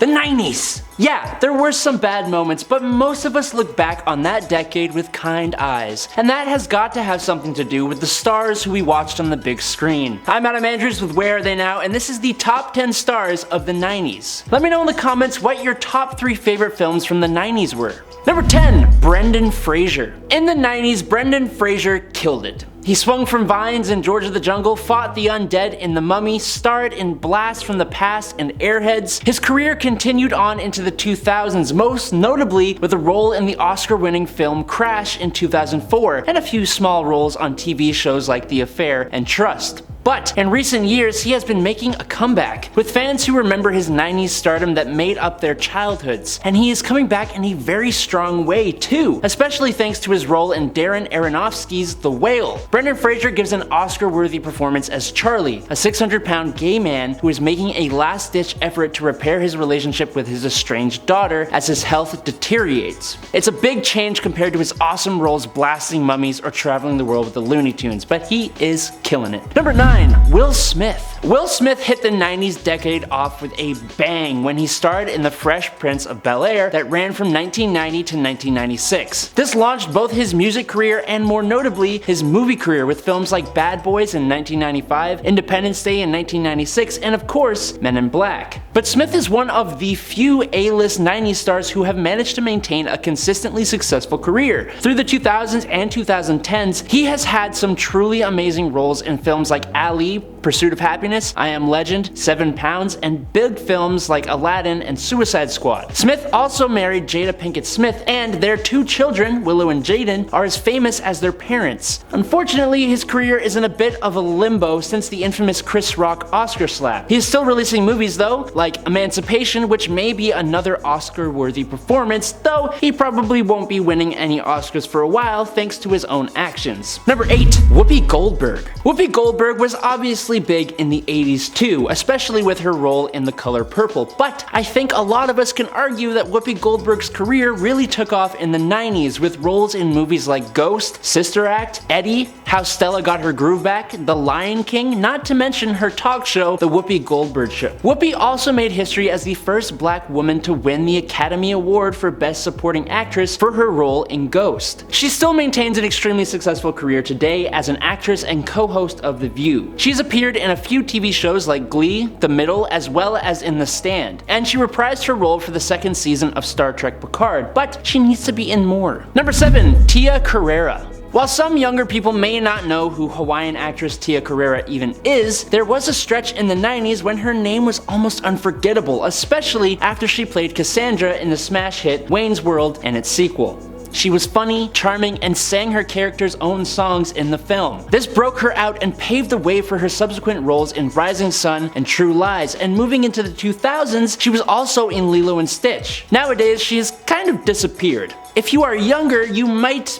The 90s! Yeah, there were some bad moments, but most of us look back on that decade with kind eyes. And that has got to have something to do with the stars who we watched on the big screen. I'm Adam Andrews with Where Are They Now, and this is the top 10 stars of the 90s. Let me know in the comments what your top 3 favorite films from the 90s were. Number 10, Brendan Fraser. In the 90s, Brendan Fraser killed it. He swung from vines in George of the Jungle, fought the undead in The Mummy, starred in Blast from the Past and Airheads. His career continued on into the 2000s, most notably with a role in the Oscar-winning film Crash in 2004, and a few small roles on TV shows like The Affair and Trust. But in recent years, he has been making a comeback, with fans who remember his 90s stardom that made up their childhoods. And he is coming back in a very strong way too, especially thanks to his role in Darren Aronofsky's The Whale. Brendan Fraser gives an Oscar-worthy performance as Charlie, a 600-pound gay man who is making a last-ditch effort to repair his relationship with his estranged daughter as his health deteriorates. It's a big change compared to his awesome roles blasting mummies or traveling the world with the Looney Tunes, but he is killing it. Number 9. Will Smith. Will Smith hit the 90s decade off with a bang when he starred in The Fresh Prince of Bel-Air that ran from 1990 to 1996. This launched both his music career and, more notably, his movie career with films like Bad Boys in 1995, Independence Day in 1996, and of course, Men in Black. But Smith is one of the few A-list 90s stars who have managed to maintain a consistently successful career. Through the 2000s and 2010s, he has had some truly amazing roles in films like Ali, Pursuit of Happiness, I Am Legend, 7 Pounds, and big films like Aladdin and Suicide Squad. Smith also married Jada Pinkett Smith, and their 2 children, Willow and Jaden, are as famous as their parents. Unfortunately, his career is in a bit of a limbo since the infamous Chris Rock Oscar slap. He is still releasing movies though, like Emancipation, which may be another Oscar-worthy performance, though he probably won't be winning any Oscars for a while thanks to his own actions. Number 8, Whoopi Goldberg. Whoopi Goldberg was obviously big in the 80s too, especially with her role in The Color Purple, but I think a lot of us can argue that Whoopi Goldberg's career really took off in the 90s with roles in movies like Ghost, Sister Act, Eddie, How Stella Got Her Groove Back, The Lion King, not to mention her talk show, The Whoopi Goldberg Show. Whoopi also made history as the first black woman to win the Academy Award for Best Supporting Actress for her role in Ghost. She still maintains an extremely successful career today as an actress and co-host of The View. She's appeared in a few TV shows like Glee, The Middle, as well as in The Stand, and she reprised her role for the 2nd season of Star Trek Picard, but she needs to be in more. Number 7, Tia Carrere. While some younger people may not know who Hawaiian actress Tia Carrere even is, there was a stretch in the 90s when her name was almost unforgettable, especially after she played Cassandra in the smash hit Wayne's World and its sequel. She was funny, charming, and sang her character's own songs in the film. This broke her out and paved the way for her subsequent roles in Rising Sun and True Lies, and moving into the 2000s, she was also in Lilo and Stitch. Nowadays, she has kind of disappeared. If you are younger, you might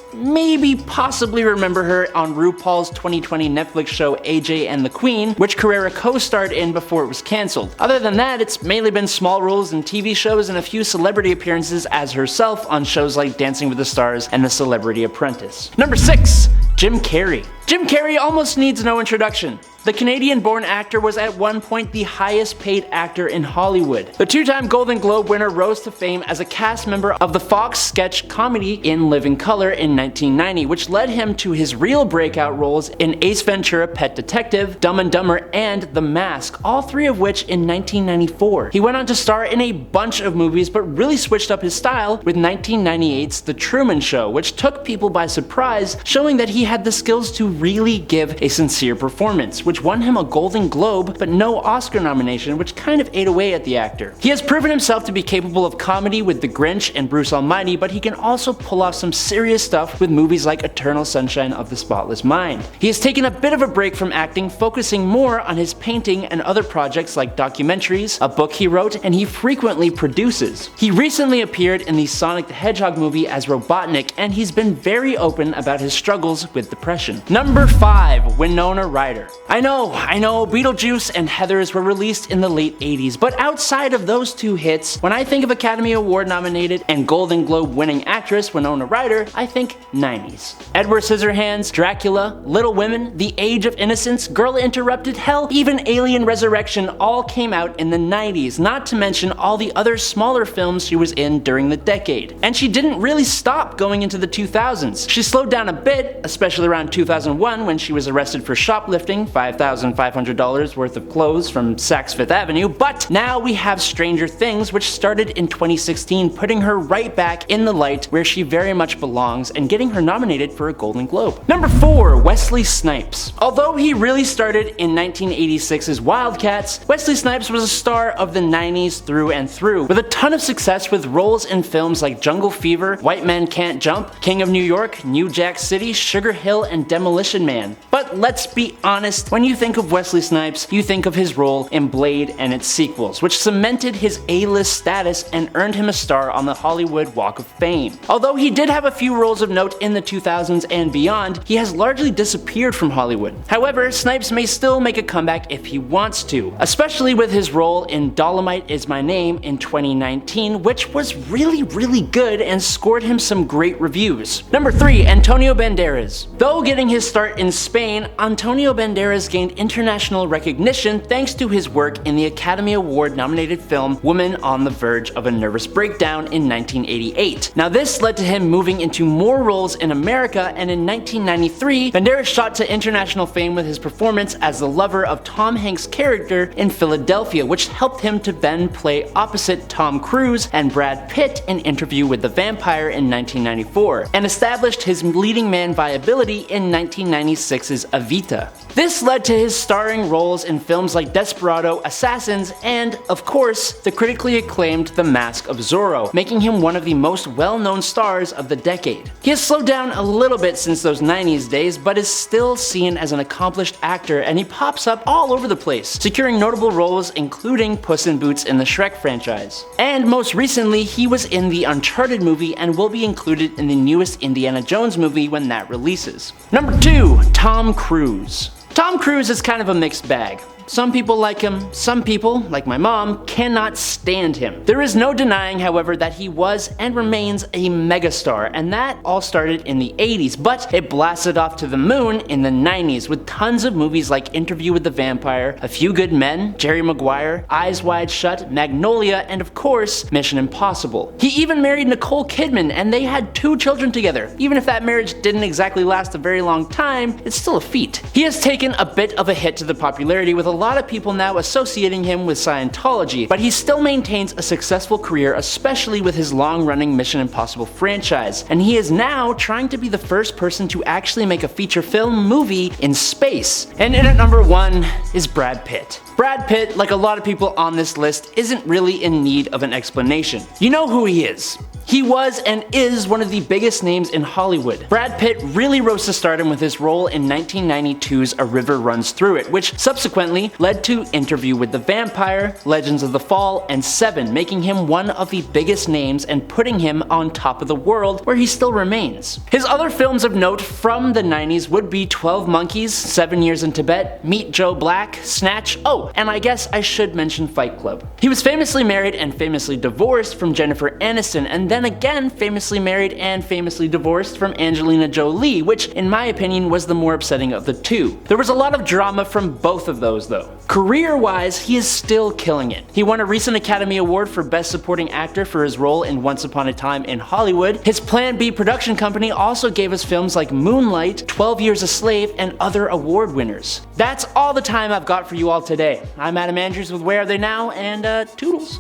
possibly remember her on RuPaul's 2020 Netflix show AJ and the Queen, which Carrere co-starred in before it was cancelled. Other than that, it's mainly been small roles in TV shows and a few celebrity appearances as herself on shows like Dancing with the Stars and The Celebrity Apprentice. Number 6, Jim Carrey. Jim Carrey almost needs no introduction. The Canadian-born actor was at one point the highest-paid actor in Hollywood. The 2-time Golden Globe winner rose to fame as a cast member of the Fox sketch comedy In Living Color in 1990, which led him to his real breakout roles in Ace Ventura: Pet Detective, Dumb and Dumber, and The Mask, all 3 of which in 1994. He went on to star in a bunch of movies, but really switched up his style with 1998's The Truman Show, which took people by surprise, showing that he had the skills to really give a sincere performance, which won him a Golden Globe but no Oscar nomination, which kind of ate away at the actor. He has proven himself to be capable of comedy with The Grinch and Bruce Almighty, but he can also pull off some serious stuff with movies like Eternal Sunshine of the Spotless Mind. He has taken a bit of a break from acting, focusing more on his painting and other projects like documentaries, a book he wrote, and he frequently produces. He recently appeared in the Sonic the Hedgehog movie as Robotnik, and he's been very open about his struggles with depression. Number 5, Winona Ryder. I know, Beetlejuice and Heathers were released in the late 80s, but outside of those 2 hits, when I think of Academy Award nominated and Golden Globe winning supporting actress Winona Ryder, I think 90s. Edward Scissorhands, Dracula, Little Women, The Age of Innocence, Girl Interrupted, hell, even Alien Resurrection all came out in the 90s, not to mention all the other smaller films she was in during the decade. And she didn't really stop going into the 2000s. She slowed down a bit, especially around 2001 when she was arrested for shoplifting $5,500 worth of clothes from Saks Fifth Avenue, but now we have Stranger Things, which started in 2016, putting her right back in the light where she very much belongs and getting her nominated for a Golden Globe. Number 4, Wesley Snipes. Although he really started in 1986's Wildcats, Wesley Snipes was a star of the 90s through and through, with a ton of success with roles in films like Jungle Fever, White Men Can't Jump, King of New York, New Jack City, Sugar Hill, and Demolition Man. But let's be honest, when you think of Wesley Snipes, you think of his role in Blade and its sequels, which cemented his A-list status and earned him a star on the Hollywood Walk of Fame. Although he did have a few roles of note in the 2000s and beyond, he has largely disappeared from Hollywood. However, Snipes may still make a comeback if he wants to, especially with his role in Dolomite Is My Name in 2019, which was really good and scored him some great reviews. Number 3, Antonio Banderas. Though getting his start in Spain, Antonio Banderas gained international recognition thanks to his work in the Academy Award nominated film Woman on the Verge of a Nervous Breakdown in 1988. Now this led to him moving into more roles in America, and in 1993, Banderas shot to international fame with his performance as the lover of Tom Hanks' character in Philadelphia, which helped him to then play opposite Tom Cruise and Brad Pitt in Interview with the Vampire in 1994, and established his leading man viability in 1996's Evita. This led to his starring roles in films like Desperado, Assassins, and, of course, the critically acclaimed The Mask of Zorro, making him one of the most well-known stars of the decade. He has slowed down a little bit since those 90s days, but is still seen as an accomplished actor, and he pops up all over the place, securing notable roles including Puss in Boots in the Shrek franchise. And most recently, he was in the Uncharted movie and will be included in the newest Indiana Jones movie when that releases. Number 2, Tom Cruise. Tom Cruise is kind of a mixed bag. Some people like him, some people, like my mom, cannot stand him. There is no denying, however, that he was and remains a megastar, and that all started in the 80s, but it blasted off to the moon in the 90s with tons of movies like Interview with the Vampire, A Few Good Men, Jerry Maguire, Eyes Wide Shut, Magnolia, and of course, Mission Impossible. He even married Nicole Kidman, and they had 2 children together. Even if that marriage didn't exactly last a very long time, it's still a feat. He has taken a bit of a hit to the popularity, with a lot of people now associating him with Scientology, but he still maintains a successful career, especially with his long-running Mission Impossible franchise, and he is now trying to be the first person to actually make a feature film movie in space. And in at number 1 is Brad Pitt. Brad Pitt, like a lot of people on this list, isn't really in need of an explanation. You know who he is. He was and is one of the biggest names in Hollywood. Brad Pitt really rose to stardom with his role in 1992's A River Runs Through It, which subsequently led to Interview with the Vampire, Legends of the Fall, and Seven, making him one of the biggest names and putting him on top of the world, where he still remains. His other films of note from the 90s would be 12 Monkeys, 7 Years in Tibet, Meet Joe Black, Snatch, oh, and I guess I should mention Fight Club. He was famously married and famously divorced from Jennifer Aniston, and then again famously married and famously divorced from Angelina Jolie, which in my opinion was the more upsetting of the two. There was a lot of drama from both of those though. Career-wise, he is still killing it. He won a recent Academy Award for Best Supporting Actor for his role in Once Upon a Time in Hollywood. His Plan B production company also gave us films like Moonlight, 12 Years a Slave, and other award winners. That's all the time I've got for you all today. I'm Adam Andrews with Where Are They Now, and toodles.